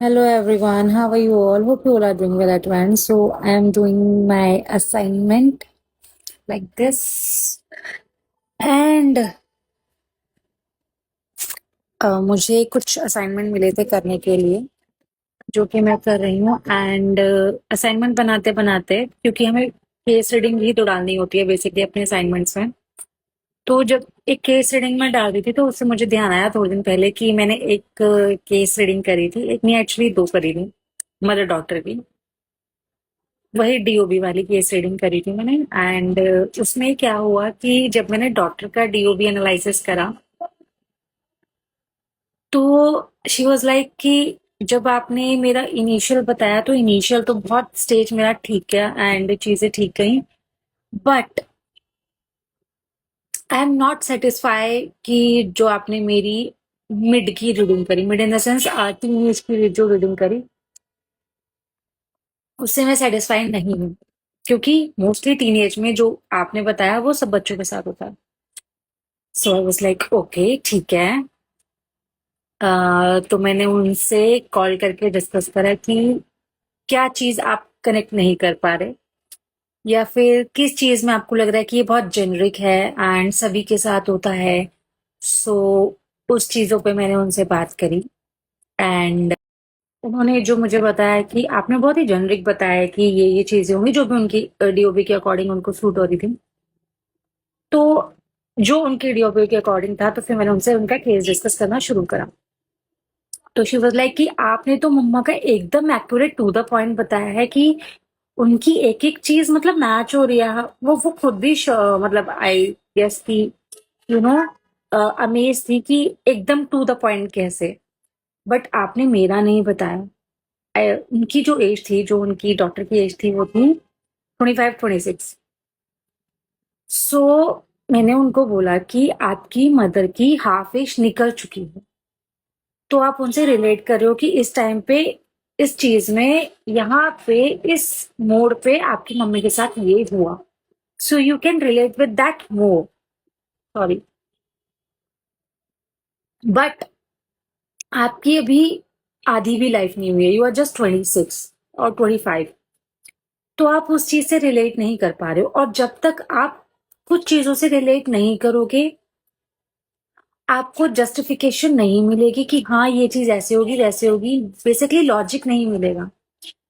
Hello everyone, how are you all? Hope you all are doing well at once. So I am doing my assignment like this and मुझे कुछ assignment मिले थे करने के लिए जो कि मैं कर रही हूँ एंड असाइनमेंट बनाते बनाते क्योंकि हमें केस रीडिंग भी तो डालनी होती है बेसिकली अपने असाइनमेंट्स में। तो जब एक केस रीडिंग में डाल रही थी तो उससे मुझे ध्यान आया थोड़े दिन पहले कि मैंने एक केस रीडिंग करी थी, एक नहीं एक्चुअली दो करी थी मदर डॉक्टर की। वही डीओबी वाली केस रीडिंग करी थी मैंने एंड उसमें क्या हुआ कि जब मैंने डॉक्टर का डीओबी एनालिसिस करा तो शी वाज लाइक कि जब आपने मेरा इनिशियल बताया तो इनिशियल तो बहुत स्टेज मेरा ठीक गया एंड चीजें ठीक गई, but I am not satisfy कि जो आपने मेरी मिड की रीडिंग करी, mid in the sense teen age की जो रीडिंग करी उससे मैं सेटिस्फाई नहीं हूँ, क्योंकि मोस्टली टीन एज में जो आपने बताया वो सब बच्चों के साथ होता है। सो आई वाज लाइक ओके ठीक है। तो मैंने उनसे कॉल करके डिस्कस करा कि क्या चीज आप कनेक्ट नहीं कर पा रहे या फिर किस चीज में आपको लग रहा है कि ये बहुत जेनरिक है एंड सभी के साथ होता है। सो उस चीजों पे मैंने उनसे बात करी एंड उन्होंने जो मुझे बताया कि आपने बहुत ही जेनरिक बताया कि ये चीजें होंगी जो भी उनकी डीओबी के अकॉर्डिंग उनको सूट हो रही थी। तो जो उनकी डीओबी के अकॉर्डिंग था तो फिर मैंने उनसे उनका केस डिस्कस करना शुरू करा। तो शी वाज लाइक कि आपने तो मम्मा का एकदम एक्यूरेट टू द पॉइंट बताया है कि उनकी एक एक चीज मतलब मैच हो रही है। वो खुद भी मतलब आई गेस कि यू नो अमेज थी कि एकदम टू द पॉइंट कैसे, बट आपने मेरा नहीं बताया। उनकी जो एज थी, जो उनकी डॉक्टर की एज थी वो थी 25-26। सो मैंने उनको बोला कि आपकी मदर की हाफ एज निकल चुकी है, तो आप उनसे रिलेट कर रहे हो कि इस टाइम पे इस चीज में यहाँ पे इस मोड़ पे आपकी मम्मी के साथ ये हुआ। So you can relate with that more. Sorry, but आपकी अभी आधी भी लाइफ नहीं हुई है, यू आर जस्ट 26 और 25। तो आप उस चीज से रिलेट नहीं कर पा रहे हो, और जब तक आप कुछ चीजों से रिलेट नहीं करोगे आपको जस्टिफिकेशन नहीं मिलेगी कि हाँ ये चीज ऐसे होगी वैसे होगी, बेसिकली लॉजिक नहीं मिलेगा,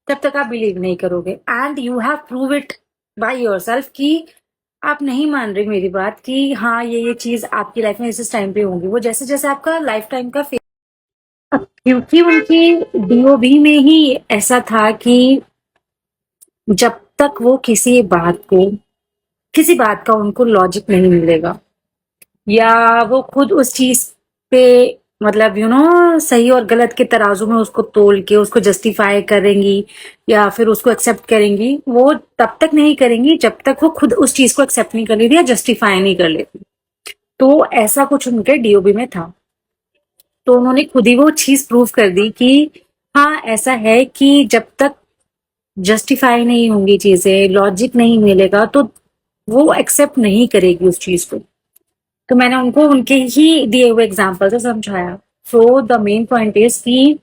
तब तक आप बिलीव नहीं करोगे। And you have prove it by yourself कि आप नहीं मान रहे मेरी बात कि हाँ ये चीज आपकी लाइफ में इस टाइम पे होंगी। वो जैसे जैसे आपका लाइफ टाइम का क्योंकि उनकी डीओबी में ही ऐसा था कि जब तक वो किसी बात का उनको लॉजिक नहीं मिलेगा या वो खुद उस चीज पे मतलब सही और गलत के तराजू में उसको तोल के उसको जस्टिफाई करेंगी या फिर उसको एक्सेप्ट करेंगी, वो तब तक नहीं करेंगी जब तक वो खुद उस चीज को एक्सेप्ट नहीं कर लेती या जस्टिफाई नहीं कर लेती। तो ऐसा कुछ उनके डीओबी में था। तो उन्होंने खुद ही वो चीज प्रूव कर दी कि हाँ ऐसा है कि जब तक जस्टिफाई नहीं होंगी चीजें, लॉजिक नहीं मिलेगा, तो वो एक्सेप्ट नहीं करेगी उस चीज को। तो मैंने उनको उनके ही दिए हुए एग्जाम्पल से समझाया। So the main point is कि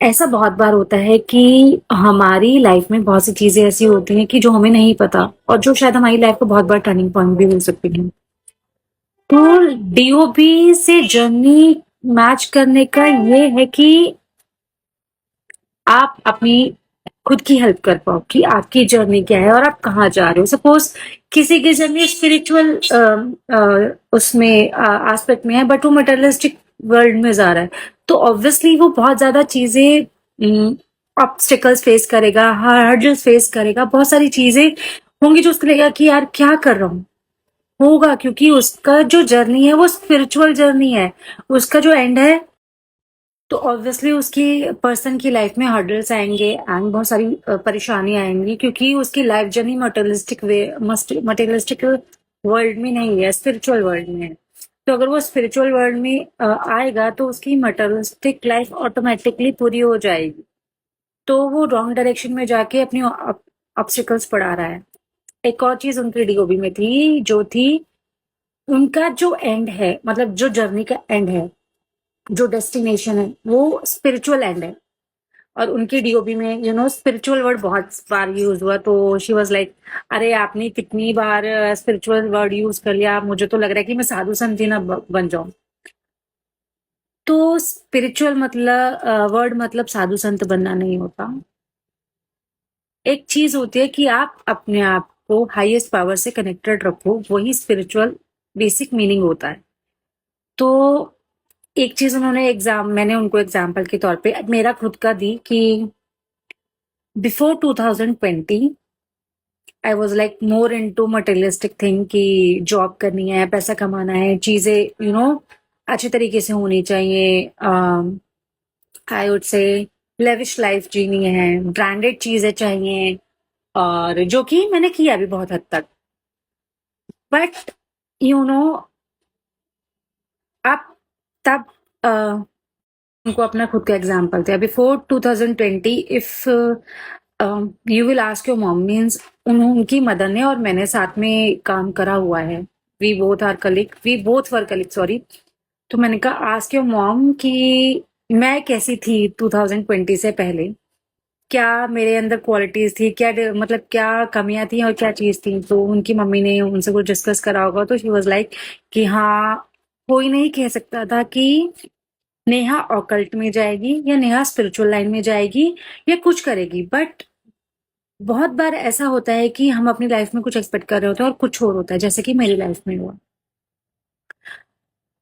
ऐसा बहुत बार होता है कि हमारी लाइफ में बहुत सी चीजें ऐसी होती हैं कि जो हमें नहीं पता और जो शायद हमारी लाइफ को बहुत बड़ा टर्निंग पॉइंट भी हो सकती है। तो डीओबी से जर्नी मैच करने का ये है कि आप अपनी खुद की हेल्प कर पाओ कि आपकी जर्नी क्या है और आप कहाँ जा रहे हो। सपोज किसी की जर्नी स्पिरिचुअल उसमें एस्पेक्ट में है बट वो मटेरियलिस्टिक वर्ल्ड में जा रहा है, तो ऑब्वियसली वो बहुत ज्यादा चीजें ऑब्स्टिकल्स फेस करेगा, हर्डल्स फेस करेगा, बहुत सारी चीजें होंगी जो उसको लगेगा कि यार क्या कर रहा हूँ। होगा क्योंकि उसका जो जर्नी है वो स्पिरिचुअल जर्नी है, उसका जो एंड है। तो ऑब्वियसली उसकी पर्सन की लाइफ में हर्डल्स आएंगे एंड बहुत सारी परेशानी आएंगी क्योंकि उसकी लाइफ जर्नी मटेरियलिस्टिक वर्ल्ड में नहीं है, स्पिरिचुअल वर्ल्ड में है। तो अगर वो स्पिरिचुअल वर्ल्ड में आएगा तो उसकी मटेरियलिस्टिक लाइफ ऑटोमेटिकली पूरी हो जाएगी। तो वो रॉन्ग डायरेक्शन में जाके अपनी ऑब्स्टिकल्स पड़ा रहा है। एक और चीज उनकी डीओबी में थी जो थी उनका जो एंड है, मतलब जो जर्नी का एंड है, जो डेस्टिनेशन है वो स्पिरिचुअल एंड है। और उनकी डीओपी में स्पिरिचुअल वर्ड बहुत बार यूज हुआ, तो शी वाज लाइक, अरे आपने कितनी बार स्पिरिचुअल वर्ड यूज कर लिया, मुझे तो लग रहा है कि मैं साधु संत ही ना बन जाऊं। तो स्पिरिचुअल मतलब वर्ड मतलब साधु संत बनना नहीं होता। एक चीज होती है कि आप अपने आप को हाईएस्ट पावर से कनेक्टेड रखो, वही स्पिरिचुअल बेसिक मीनिंग होता है। तो एक चीज मैंने उनको एग्जाम्पल के तौर पे मेरा खुद का दी कि before 2020 I was like more into materialistic thing कि जॉब करनी है, पैसा कमाना है, चीजें अच्छे तरीके से होनी चाहिए, I would say lavish life जीनी है, ब्रांडेड चीजें चाहिए, और जो कि मैंने किया भी बहुत हद तक। बट यू नो आप तब उनको अपना खुद का एग्जाम्पल थे before 2020। If you will ask your mom, means उनकी मदर ने और मैंने साथ में काम करा हुआ है, we both were colleague, sorry. तो मैंने कहा आस्क योर मॉम कि मैं कैसी थी 2020 से पहले, क्या मेरे अंदर क्वालिटीज थी, मतलब क्या कमियां थी और क्या चीज थी। तो उनकी मम्मी ने उनसे कुछ डिस्कस करा होगा, तो शी वाज लाइक कि हाँ, कोई नहीं कह सकता था कि नेहा ऑकल्ट में जाएगी या नेहा स्पिरिचुअल लाइन में जाएगी या कुछ करेगी। बट बहुत बार ऐसा होता है कि हम अपनी लाइफ में कुछ एक्सपेक्ट कर रहे होते हैं और कुछ और होता है, जैसे कि मेरी लाइफ में हुआ।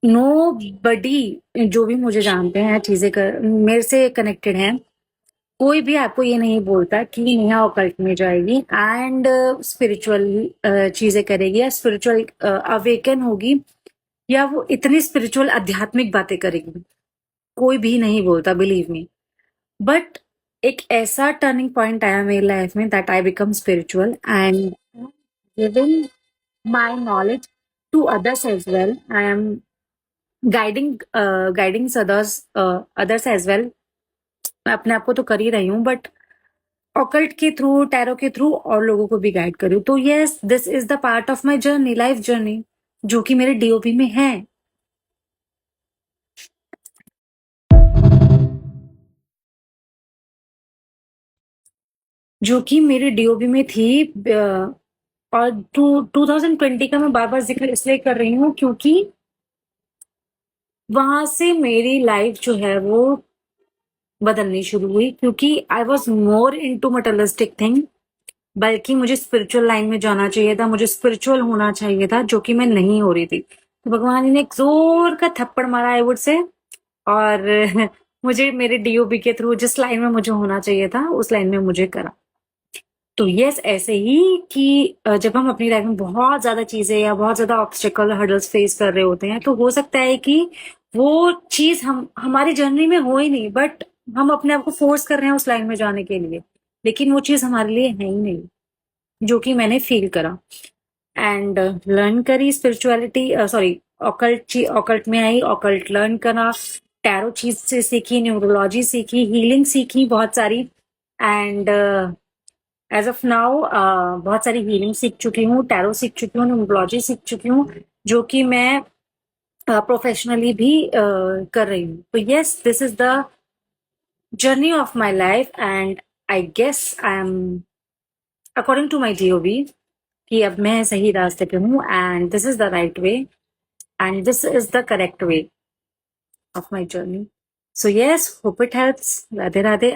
नो बडी जो भी मुझे जानते हैं, चीजें मेरे से कनेक्टेड हैं, कोई भी आपको ये नहीं बोलता कि नेहा ऑकल्ट में जाएगी एंड स्पिरिचुअल चीजें करेगी या स्पिरिचुअल अवेकन होगी या वो इतनी स्पिरिचुअल आध्यात्मिक बातें करेगी। कोई भी नहीं बोलता, बिलीव मी। बट एक ऐसा टर्निंग पॉइंट आया मेरी लाइफ में that I become spiritual and giving my knowledge to others as well. I am guiding others as well. मैं अपने आप को तो कर ही रही हूँ, बट ऑकल्ट के थ्रू, टैरो के थ्रू और लोगों को भी गाइड करूँ। तो yes, this is the part of my journey, life journey, जो कि मेरे डीओपी में है। जो कि मेरे डीओपी में थी। और 2020 का मैं बार बार जिक्र इसलिए कर रही हूँ क्योंकि वहां से मेरी लाइफ जो है वो बदलनी शुरू हुई, क्योंकि I was more into materialistic thing. बल्कि मुझे स्पिरिचुअल लाइन में जाना चाहिए था, मुझे स्पिरिचुअल होना चाहिए था, जो कि मैं नहीं हो रही थी। तो भगवान ने एक जोर का थप्पड़ मारा, आई वुड से। और मुझे मेरे डीओबी के थ्रू जिस लाइन में मुझे होना चाहिए था उस लाइन में मुझे करा। तो यस, ऐसे ही कि जब हम अपनी लाइफ में बहुत ज्यादा चीजें या बहुत ज्यादा ऑब्स्टिकल हर्डल्स फेस कर रहे होते हैं, तो हो सकता है कि वो चीज हम हमारी जर्नी में हो ही नहीं, बट हम अपने आप को फोर्स कर रहे हैं उस लाइन में जाने के लिए, लेकिन वो चीज हमारे लिए है ही नहीं, जो कि मैंने फील करा एंड लर्न करी स्पिरिचुअलिटी, सॉरी, ऑकल्ट में आई, ऑकल्ट लर्न करा, टैरो चीज से सीखी, न्यूरोलॉजी सीखी, हीलिंग सीखी बहुत सारी। एंड एज ऑफ नाउ बहुत सारी हीलिंग सीख चुकी हूँ, टैरो सीख चुकी हूँ, न्यूरोलॉजी सीख चुकी हूँ, जो कि मैं प्रोफेशनली भी कर रही हूँ। तो yes, this is the journey of my life and I guess I am according to my DOB कि अब मैं सही रास्ते पे हूँ and this is the right way and this is the correct way of my journey. So yes, hope it helps. Radhe Radhe.